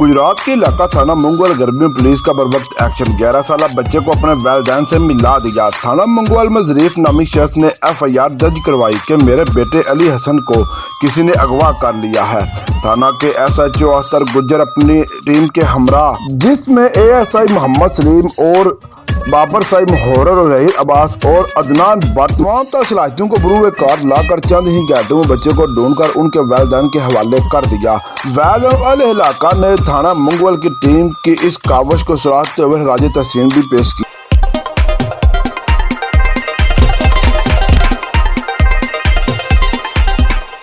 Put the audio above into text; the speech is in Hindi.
गुजरात के इलाका थाना मंगोवाल घरबी में पुलिस का बरवक्त एक्शन। 11 साल बच्चे को अपने वालदैन से मिला दिया। थाना मंगोवाल में जरीफ नामी शख्स ने FIR दर्ज करवाई कि मेरे बेटे अली हसन को किसी ने अगवा कर लिया है। थाना के SHO अख्तर गुजर अपनी टीम के हमरा, जिसमें ASI मोहम्मद सलीम और बाबर साहिब होरर और रहीर अब्बास और अदनान भट्ट तमाम सलाहियतों को बरूए कार लाकर चंद ही घंटों में बच्चे को ढूंढकर उनके वालदैन के हवाले कर दिया। वालदैन वाले इलाका ने थाना मंगोवाल की टीम की इस कावश को सराहते हुए राजी तहसीन भी पेश की।